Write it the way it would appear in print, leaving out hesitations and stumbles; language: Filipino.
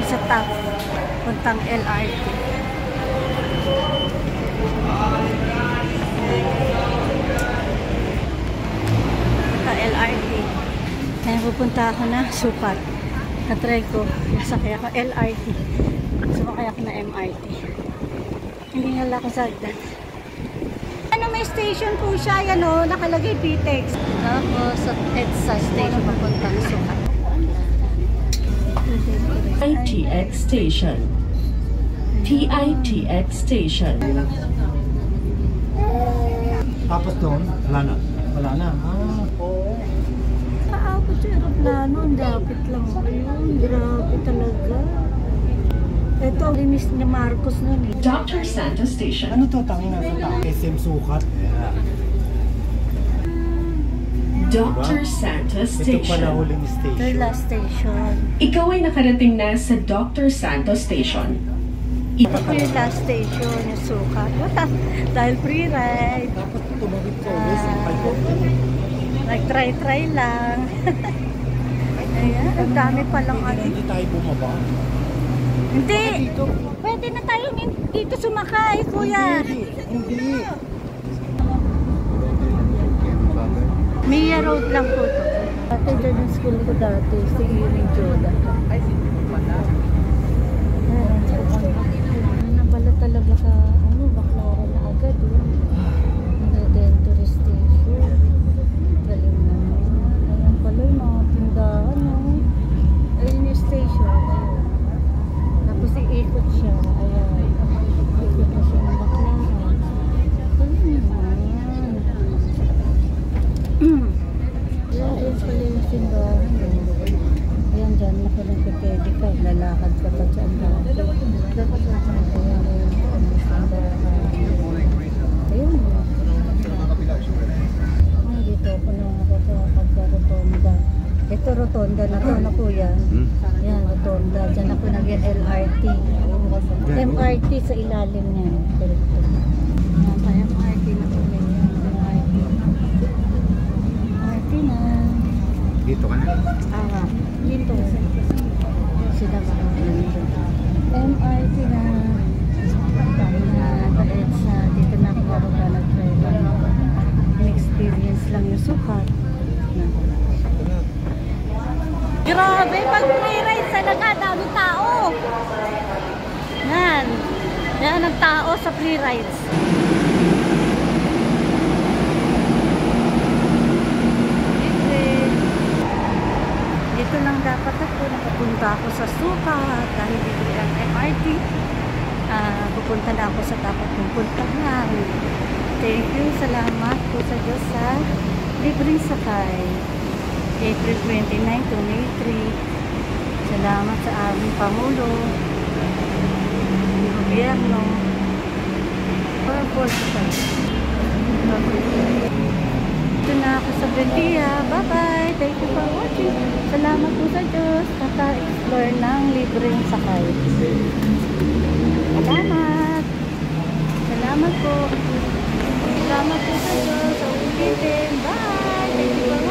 sa top. Puntang LRT. LRT. Kaya pupunta ako na Sukat. Katry ko. Nasakay ako LRT. Sumakay ako na MRT. Hindi nga lang ako sagdan. Ano, may station po siya. Yan o, nakalagay PTEX. Tapos sa EDSA station papuntang Sukat. TITX station. TITX station. Tapos doon, wala na. Wala na. Oo. Kaabot sa aeroplano, ang dapit lang ayun. Grabe talaga. Ito ang linis ni Marcos nun eh. Dr. Santos Station. Ano to? Tangin na sa tao. SM Sukat. Yeah. Dr. Santos Ito pala Station. huling station. Ito last station. Ikaw ay nakarating na sa Dr. Santos Station. Ito yung last station, yung Sukat. Dahil free ride. Dapat tumawid ko. Nag-try lang. Ayan, ang dami palang ano. Hindi tayo bumaba. Hindi. Pwede na tayo dito sumakay, kuya. Hindi. Mia Road lang po ito. Dati dyan yung school ko dati, si Iring Joda. Nabala talaga sa, Baclaran na agad. Then tourist station. Galing naman. Ayan pala yung mga tindahan. Ayun yung station. Ayun. Tapos iikot siya. Ayan. Iikot na siya ng Baclaran. Ayun naman. Ayan pala yung tindahan. Ayan dyan na pala pwede ka. Lalakad ka pa dyan dati. Ayan yung tindahan. Ayun. Dito ako na pagka-rotonda. Ito rotonda na to na kuya. Yan, rotonda. Diyan ako nag-LRT. MRT sa ilalim niya. Yan, pa MRT na po yan. MRT na. Dito ka na. Dito. Sila ba? MRT na. Dito na ako maruga nag-drive. Experience lang yung Sukat. Grabe, pag free ride talaga, dami tao. Yan. Yan ang tao sa free rides. Dito lang dapat ako, nakapunta ako sa Sukat dahil dito yung MRT. Pupunta na ako sa dapat kong puntahan. Thank you, salamat po sa Diyos sa libreng sakay. April 29 to May 3. Salamat sa aming Pangulo, gobyerno. Purpose. Ito na ako sa Bendia. Bye-bye. Thank you for watching. Salamat po sa Diyos. Naka-explore ng libreng sakay. Salamat. Salamat po. Salamat po sa Diyos. Sa ulitin. Bye. Thank you for watching.